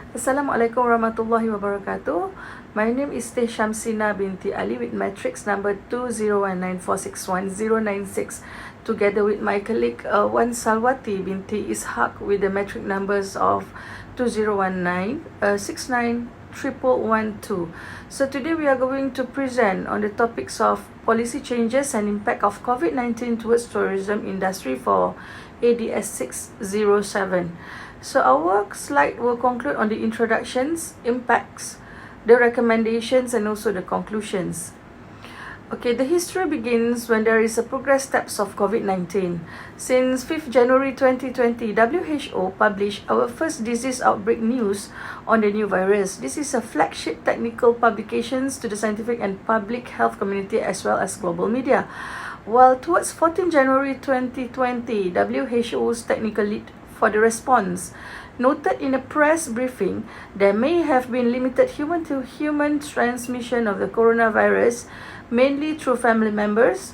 Assalamualaikum warahmatullahi wabarakatuh. My name is Teh Shamsina binti Ali with matrix number 20194611096, together with my colleague Wan Salwati binti Ishaq with the matric numbers of 2019691112. So today we are going to present on the topics of policy changes and impact of COVID-19 towards tourism industry for ADS607. So our slide will conclude on the introductions, impacts, the recommendations, and also the conclusions. Okay, the history begins when there is a progress steps of COVID-19. Since 5th January 2020, WHO published our first disease outbreak news on the new virus. This is a flagship technical publications to the scientific and public health community as well as global media. While towards 14 January 2020, WHO's technical lead for the response noted in a press briefing there may have been limited human-to-human transmission of the coronavirus, mainly through family members,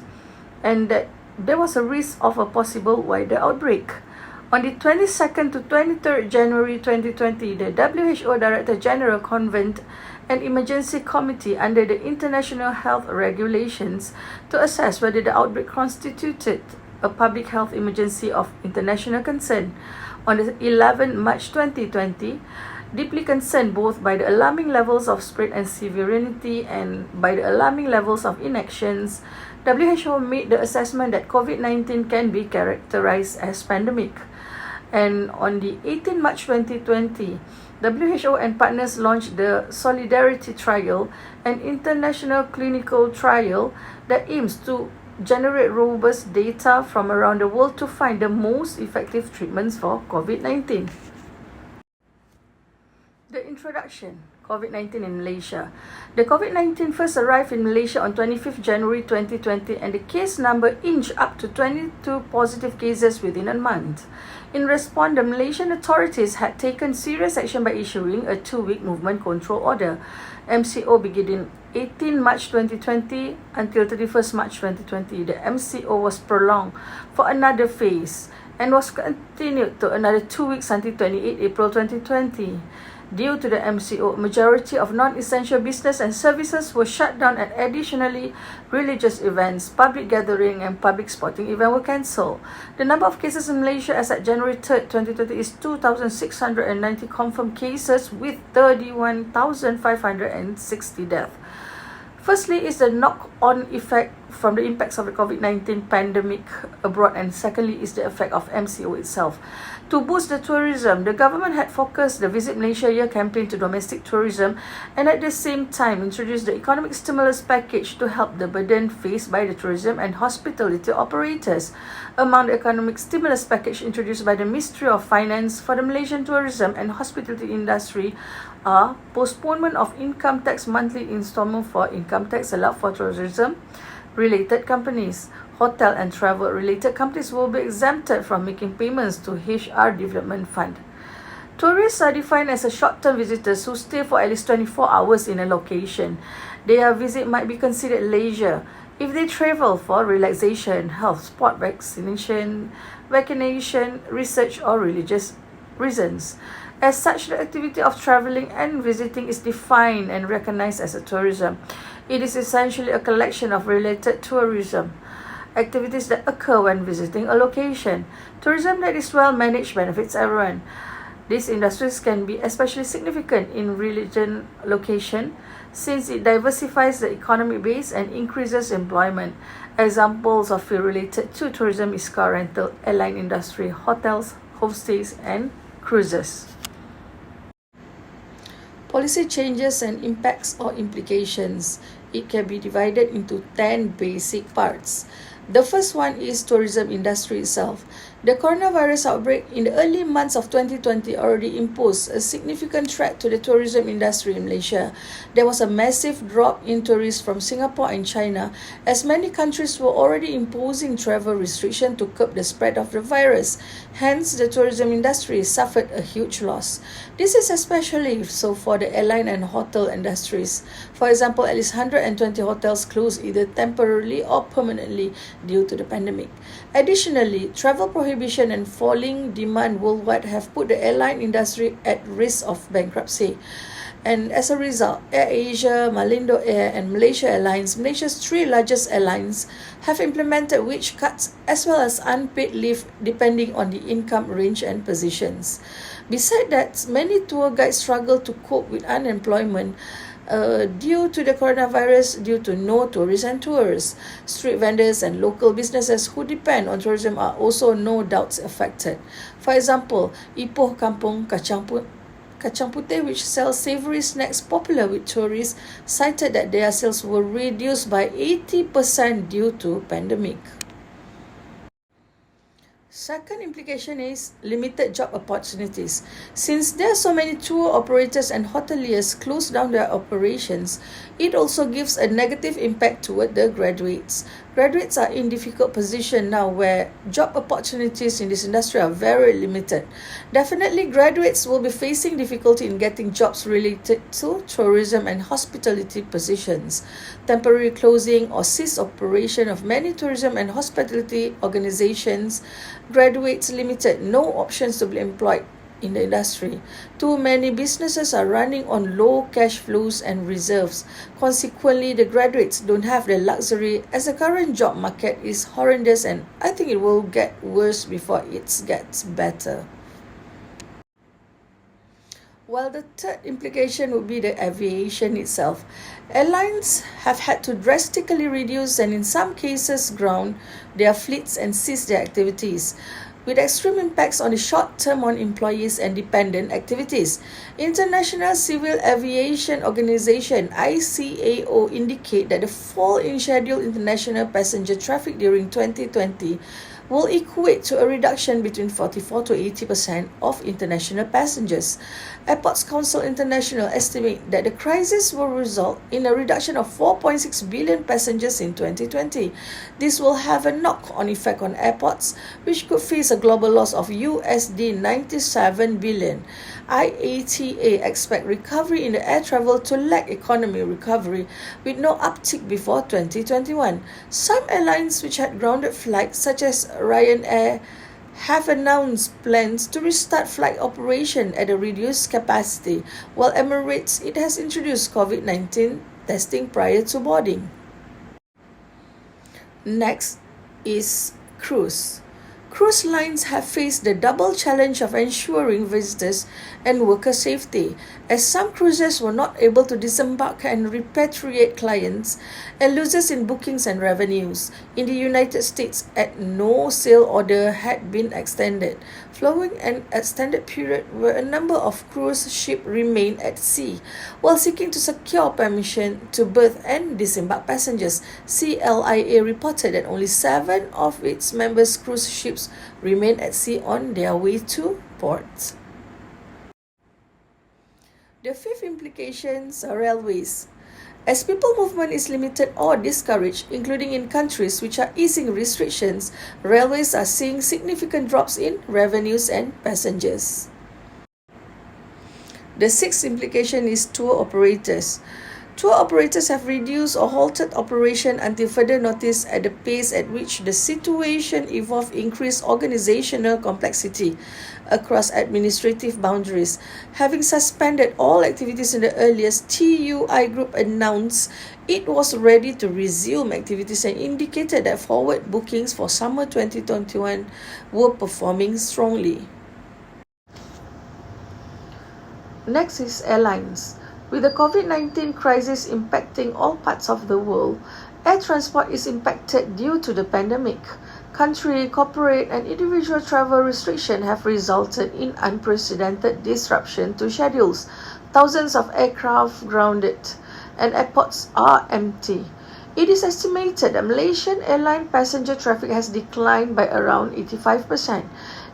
and that there was a risk of a possible wider outbreak. On the 22nd to 23rd January 2020, the WHO Director General convened an emergency committee under the International Health Regulations to assess whether the outbreak constituted a public health emergency of international concern. On the 11th March 2020, deeply concerned both by the alarming levels of spread and severity and by the alarming levels of inactions, WHO made the assessment that COVID-19 can be characterized as pandemic. And on the 18th March 2020, WHO and partners launched the Solidarity Trial, an international clinical trial that aims to generate robust data from around the world to find the most effective treatments for COVID-19. The introduction, COVID-19 in Malaysia. The COVID-19 first arrived in Malaysia on 25th January 2020 and the case number inched up to 22 positive cases within a month. In response, the Malaysian authorities had taken serious action by issuing a 2-week movement control order, MCO, beginning 18 March 2020 until 31st March 2020. The MCO was prolonged for another phase and was continued to another 2 weeks until 28 April 2020. Due to the MCO, majority of non-essential business and services were shut down, and additionally, religious events, public gathering, and public sporting events were cancelled. The number of cases in Malaysia as at January 3rd, 2020 is 2,690 confirmed cases with 31,560 deaths. Firstly is the knock-on effect from the impacts of the COVID-19 pandemic abroad, and secondly is the effect of MCO itself. To boost the tourism, the government had focused the Visit Malaysia Year campaign to domestic tourism and at the same time introduced the economic stimulus package to help the burden faced by the tourism and hospitality operators. Among the economic stimulus package introduced by the Ministry of Finance for the Malaysian tourism and hospitality industry are postponement of income tax monthly installment for income tax allowed for tourism related companies. Hotel and travel related companies will be exempted from making payments to HR Development Fund. Tourists are defined as a short-term visitors who stay for at least 24 hours in a location. Their visit might be considered leisure if they travel for relaxation, health, sport, vaccination, research, or religious reasons. As such, the activity of travelling and visiting is defined and recognized as a tourism. It is essentially a collection of related tourism activities that occur when visiting a location. Tourism that is well managed benefits everyone. These industries can be especially significant in religion location since it diversifies the economic base and increases employment. Examples of field related to tourism is car rental, airline industry, hotels, homestays, and cruises. Policy changes and impacts or implications. It can be divided into 10 basic parts. The first one is tourism industry itself. The coronavirus outbreak in the early months of 2020 already imposed a significant threat to the tourism industry in Malaysia. There was a massive drop in tourists from Singapore and China, as many countries were already imposing travel restrictions to curb the spread of the virus. Hence, the tourism industry suffered a huge loss. This is especially so for the airline and hotel industries. For example, at least 120 hotels closed either temporarily or permanently due to the pandemic. Additionally, travel prohibitions prohibition and falling demand worldwide have put the airline industry at risk of bankruptcy. And as a result, AirAsia, Malindo Air, and Malaysia Airlines, Malaysia's three largest airlines, have implemented wage cuts as well as unpaid leave depending on the income range and positions. Besides that, many tour guides struggle to cope with unemployment due to the coronavirus, due to no tourists and tours. Street vendors and local businesses who depend on tourism are also no doubt affected. For example, Ipoh Kampung Kacang Putih, which sells savory snacks popular with tourists, cited that their sales were reduced by 80% due to pandemic. Second implication is limited job opportunities. Since there are so many tour operators and hoteliers close down their operations, it also gives a negative impact toward the graduates. Graduates are in difficult position now where job opportunities in this industry are very limited. Definitely, graduates will be facing difficulty in getting jobs related to tourism and hospitality positions. Temporary closing or cease operation of many tourism and hospitality organizations, graduates limited no options to be employed in the industry. Too many businesses are running on low cash flows and reserves. Consequently, the graduates don't have the luxury as the current job market is horrendous, and I think it will get worse before it gets better. Well, the third implication would be the aviation itself. Airlines have had to drastically reduce and in some cases ground their fleets and cease their activities, with extreme impacts on the short term on employees and dependent activities. International Civil Aviation Organization ICAO indicate that the fall in scheduled international passenger traffic during 2020 will equate to a reduction between 44 to 80% of international passengers. Airports Council International estimate that the crisis will result in a reduction of 4.6 billion passengers in 2020. This will have a knock-on effect on airports, which could face a global loss of USD 97 billion. IATA expect recovery in the air travel to lag economy recovery with no uptick before 2021. Some airlines which had grounded flights such as Ryanair have announced plans to restart flight operation at a reduced capacity, while Emirates it has introduced COVID-19 testing prior to boarding. Next is cruise. Cruise lines have faced the double challenge of ensuring visitors and worker safety, as some cruises were not able to disembark and repatriate clients, and losses in bookings and revenues. In the United States, no sail order had been extended, following an extended period where a number of cruise ships remained at sea, while seeking to secure permission to berth and disembark passengers. CLIA reported that only 7 of its members' cruise ships remain at sea on their way to port. The fifth implications are railways. As people movement is limited or discouraged, including in countries which are easing restrictions, railways are seeing significant drops in revenues and passengers. The sixth implication is tour operators. Tour operators have reduced or halted operation until further notice at the pace at which the situation evolved increased organizational complexity across administrative boundaries. Having suspended all activities in the earliest, TUI Group announced it was ready to resume activities and indicated that forward bookings for summer 2021 were performing strongly. Next is airlines. With the COVID-19 crisis impacting all parts of the world, air transport is impacted due to the pandemic. Country, corporate, and individual travel restrictions have resulted in unprecedented disruption to schedules. Thousands of aircraft grounded, and airports are empty. It is estimated that Malaysian airline passenger traffic has declined by around 85%.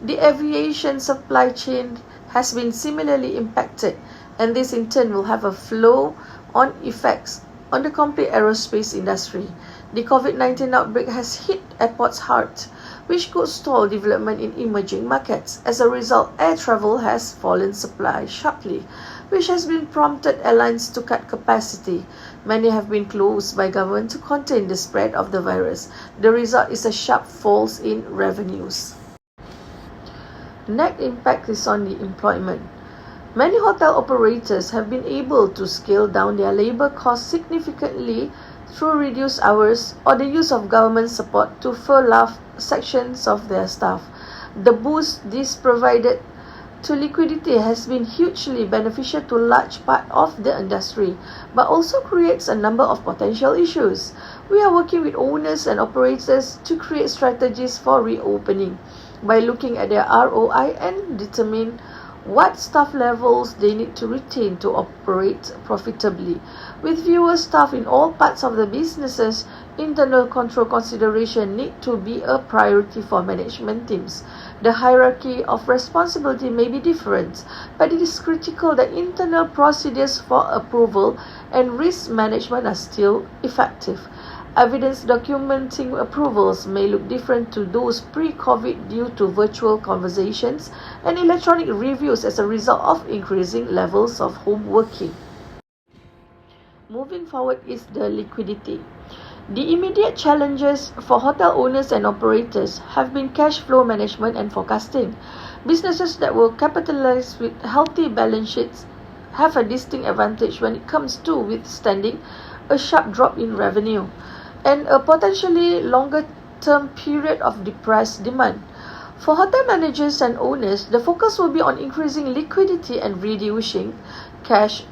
The aviation supply chain has been similarly impacted, and this in turn will have a flow-on effects on the complete aerospace industry. The COVID-19 outbreak has hit airports hard, which could stall development in emerging markets. As a result, air travel has fallen supply sharply, which has been prompted airlines to cut capacity. Many have been closed by government to contain the spread of the virus. The result is a sharp fall in revenues. Net impact is on the employment. Many hotel operators have been able to scale down their labor costs significantly through reduced hours or the use of government support to furlough sections of their staff. The boost this provided to liquidity has been hugely beneficial to large part of the industry, but also creates a number of potential issues. We are working with owners and operators to create strategies for reopening by looking at their ROI and determine what staff levels they need to retain to operate profitably. With fewer staff in all parts of the businesses, internal control consideration need to be a priority for management teams. The hierarchy of responsibility may be different, but it is critical that internal procedures for approval and risk management are still effective. Evidence documenting approvals may look different to those pre-COVID due to virtual conversations and electronic reviews as a result of increasing levels of home working. Moving forward is the liquidity. The immediate challenges for hotel owners and operators have been cash flow management and forecasting. Businesses that will capitalize with healthy balance sheets have a distinct advantage when it comes to withstanding a sharp drop in revenue and a potentially longer term period of depressed demand. For hotel managers and owners, the focus will be on increasing liquidity and reducing cash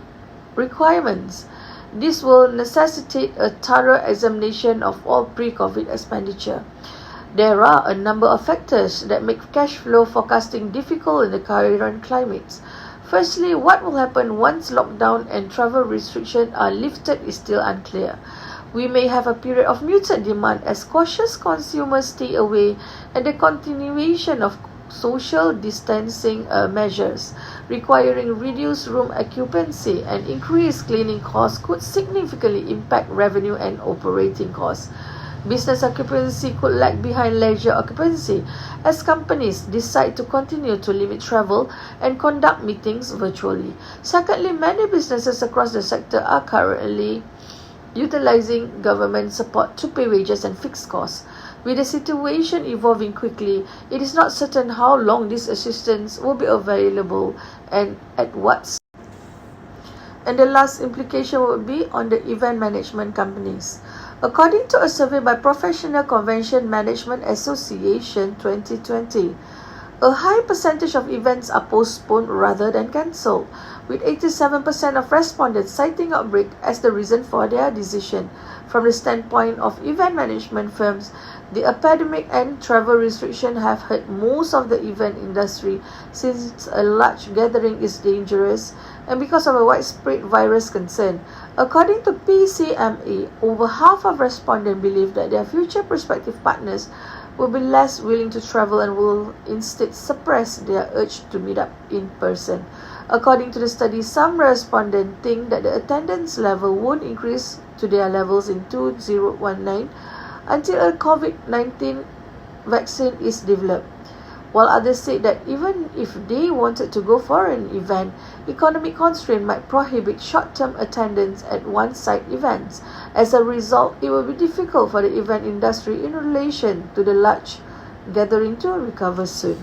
requirements. This will necessitate a thorough examination of all pre-COVID expenditure. There are a number of factors that make cash flow forecasting difficult in the current climate. Firstly, what will happen once lockdown and travel restrictions are lifted is still unclear. We may have a period of muted demand as cautious consumers stay away and the continuation of social distancing measures requiring reduced room occupancy and increased cleaning costs could significantly impact revenue and operating costs. Business occupancy could lag behind leisure occupancy as companies decide to continue to limit travel and conduct meetings virtually. Secondly, many businesses across the sector are currently utilizing government support to pay wages and fixed costs. With the situation evolving quickly, it is not certain how long this assistance will be available and at what. And the last implication would be on the event management companies. According to a survey by Professional Convention Management Association 2020, a high percentage of events are postponed rather than cancelled, with 87% of respondents citing outbreak as the reason for their decision. From the standpoint of event management firms, the epidemic and travel restriction have hurt most of the event industry since a large gathering is dangerous and because of a widespread virus concern. According to PCMA, over half of respondents believe that their future prospective partners will be less willing to travel and will instead suppress their urge to meet up in person. According to the study, some respondents think that the attendance level won't increase to their levels in 2019 until a COVID-19 vaccine is developed, while others say that even if they wanted to go for an event, economic constraints might prohibit short-term attendance at one-site events. As a result, it will be difficult for the event industry in relation to the large gathering to recover soon.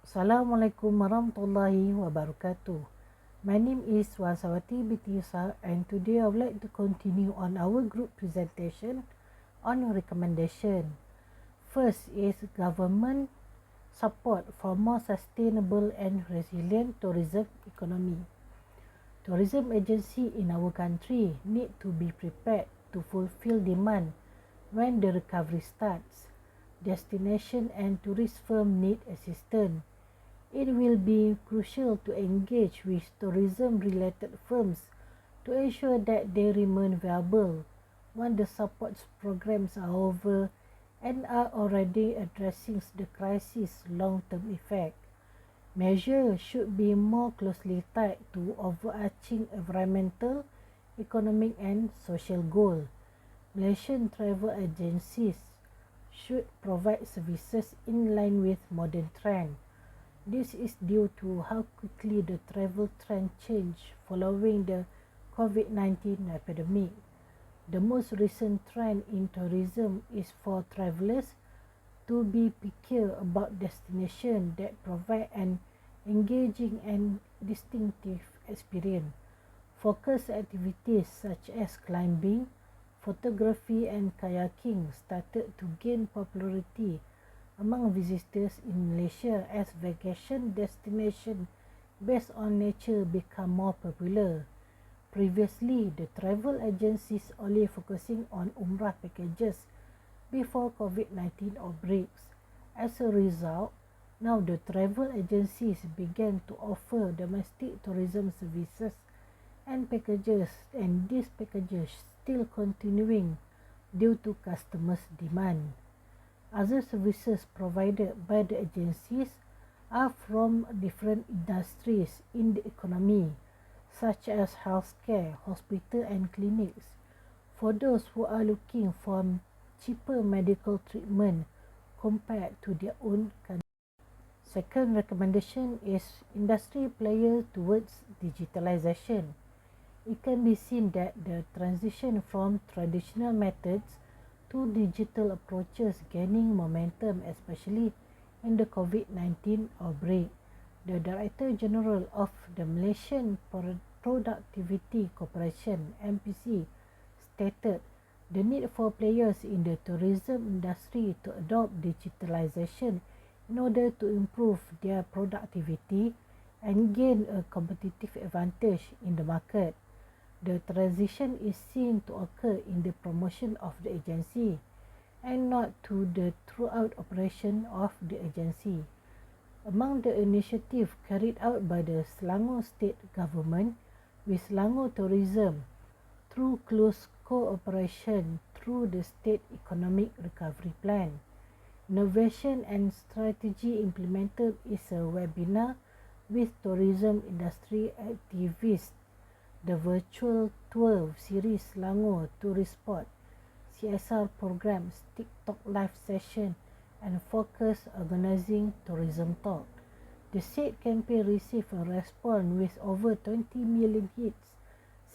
Assalamualaikum warahmatullahi wabarakatuh. My name is Wansawati Bitisa and today I would like to continue on our group presentation on recommendation. First is government support for more sustainable and resilient tourism economy. Tourism agency in our country need to be prepared to fulfill demand when the recovery starts. Destination and tourist firms need assistance. It will be crucial to engage with tourism-related firms to ensure that they remain viable when the support programs are over and are already addressing the crisis' long-term effect. Measures should be more closely tied to overarching environmental, economic and social goals. Malaysian travel agencies should provide services in line with modern trends. This is due to how quickly the travel trend changed following the COVID-19 epidemic. The most recent trend in tourism is for travelers to to be picky about destinations that provide an engaging and distinctive experience. Focus activities such as climbing, photography and kayaking started to gain popularity among visitors in Malaysia as vacation destinations based on nature become more popular. Previously, the travel agencies only focusing on Umrah packages before COVID-19 outbreaks. As a result, now the travel agencies began to offer domestic tourism services and packages, and these packages still continuing due to customers' demand. Other services provided by the agencies are from different industries in the economy, such as healthcare, hospital and clinics, for those who are looking for cheaper medical treatment compared to their own country. Second recommendation is industry player towards digitalization. It can be seen that the transition from traditional methods to digital approaches gaining momentum, especially in the COVID-19 outbreak. The Director General of the Malaysian Productivity Corporation (MPC) stated the need for players in the tourism industry to adopt digitalization in order to improve their productivity and gain a competitive advantage in the market. The transition is seen to occur in the promotion of the agency and not to the throughout operation of the agency. Among the initiatives carried out by the Selangor State Government with Selangor Tourism through close cooperation through the State Economic Recovery Plan, innovation and strategy implemented is a webinar with tourism industry activists, the virtual tour series Selangor Tourist Spot, CSR programs, TikTok live session and focus organizing tourism talk. The said campaign received a response with over 20 million hits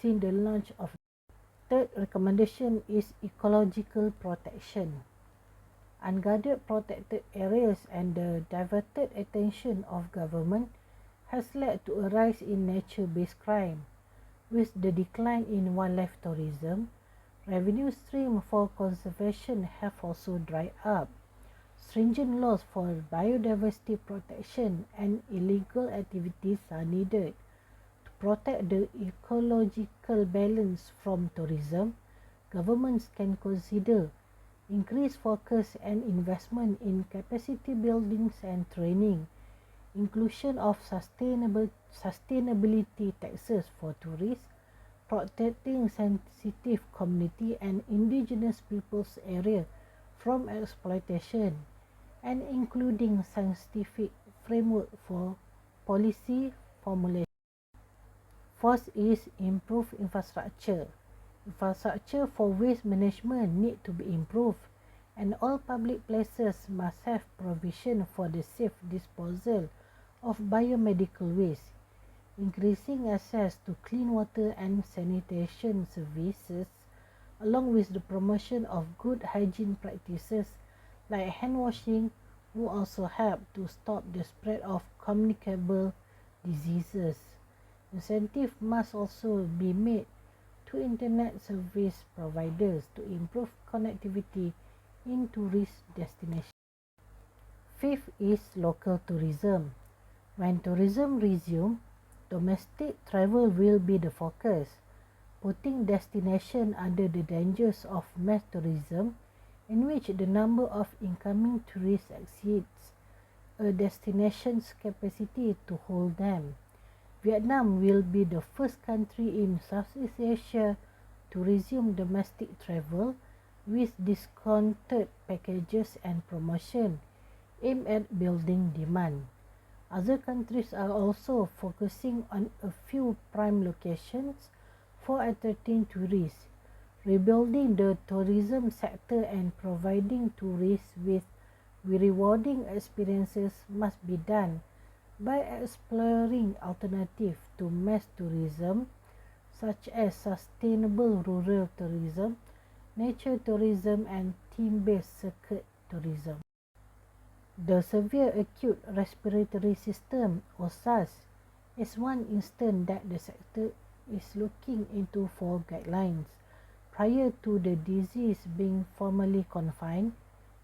since the launch of. Third recommendation is ecological protection. Unguarded protected areas and the diverted attention of government has led to a rise in nature-based crime. With the decline in wildlife tourism, revenue streams for conservation have also dried up. Stringent laws for biodiversity protection and illegal activities are needed. To protect the ecological balance from tourism, governments can consider increased focus and investment in capacity buildings and training, inclusion of sustainability taxes for tourists, protecting sensitive community and indigenous peoples area from exploitation, and including scientific framework for policy formulation. Fourth is improve infrastructure. Infrastructure for waste management need to be improved, and all public places must have provision for the safe disposal of biomedical waste. Increasing access to clean water and sanitation services, along with the promotion of good hygiene practices like hand washing, will also help to stop the spread of communicable diseases. Incentive must also be made to internet service providers to improve connectivity in tourist destinations. Fifth is local tourism. When tourism resumes, domestic travel will be the focus, putting destination under the dangers of mass tourism in which the number of incoming tourists exceeds a destination's capacity to hold them. Vietnam will be the first country in Southeast Asia to resume domestic travel with discounted packages and promotion aimed at building demand. Other countries are also focusing on a few prime locations for attracting tourists. Rebuilding the tourism sector and providing tourists with rewarding experiences must be done by exploring alternatives to mass tourism such as sustainable rural tourism, nature tourism and theme-based circuit tourism. The severe acute respiratory system, or SARS, is one instance that the sector is looking into for guidelines. Prior to the disease being formally confined,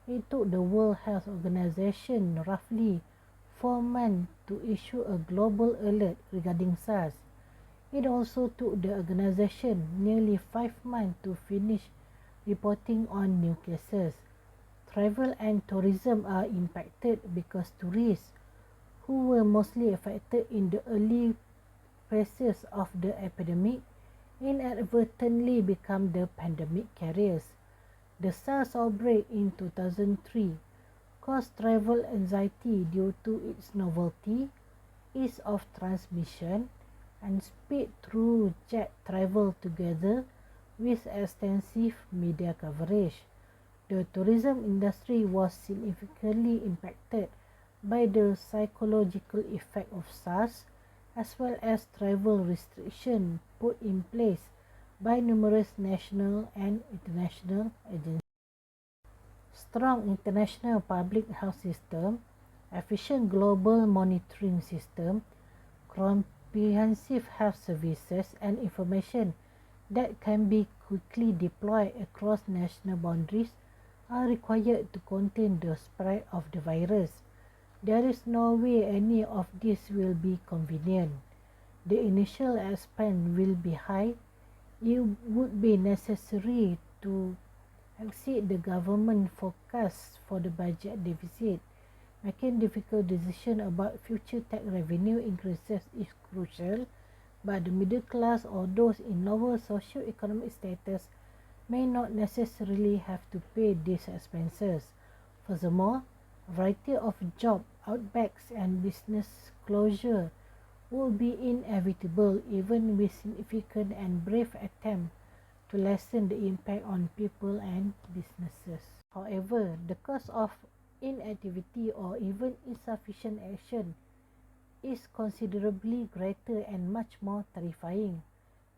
it took the World Health Organization roughly 4 months to issue a global alert regarding SARS. It also took the organization nearly 5 months to finish reporting on new cases. Travel and tourism are impacted because tourists, who were mostly affected in the early phases of the epidemic, inadvertently become the pandemic carriers. The SARS outbreak in 2003 caused travel anxiety due to its novelty, ease of transmission, and speed through jet travel together with extensive media coverage. The tourism industry was significantly impacted by the psychological effect of SARS, as well as travel restrictions put in place by numerous national and international agencies. Strong international public health system, efficient global monitoring system, comprehensive health services, and information that can be quickly deployed across national boundaries are required to contain the spread of the virus. There is no way any of this will be convenient. The initial expense will be high. It would be necessary to exceed the government forecast for the budget deficit. Making difficult decisions about future tax revenue increases is crucial, but the middle class or those in lower socio-economic status may not necessarily have to pay these expenses. Furthermore, a variety of job outbreaks and business closure will be inevitable even with significant and brave attempts to lessen the impact on people and businesses. However, the cost of inactivity or even insufficient action is considerably greater and much more terrifying.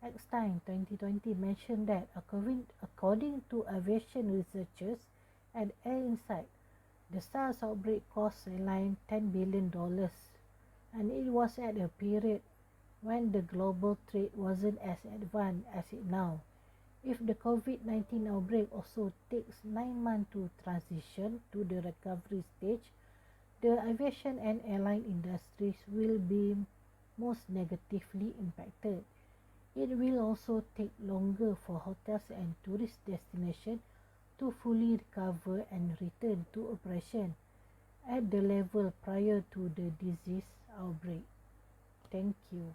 Eckstein 2020 mentioned that according to aviation researchers at Air Insight, the SARS outbreak cost airline $10 billion, and it was at a period when the global trade wasn't as advanced as it now. If the COVID-19 outbreak also takes 9 months to transition to the recovery stage, the aviation and airline industries will be most negatively impacted. It will also take longer for hotels and tourist destinations to fully recover and return to operation at the level prior to the disease outbreak. Thank you.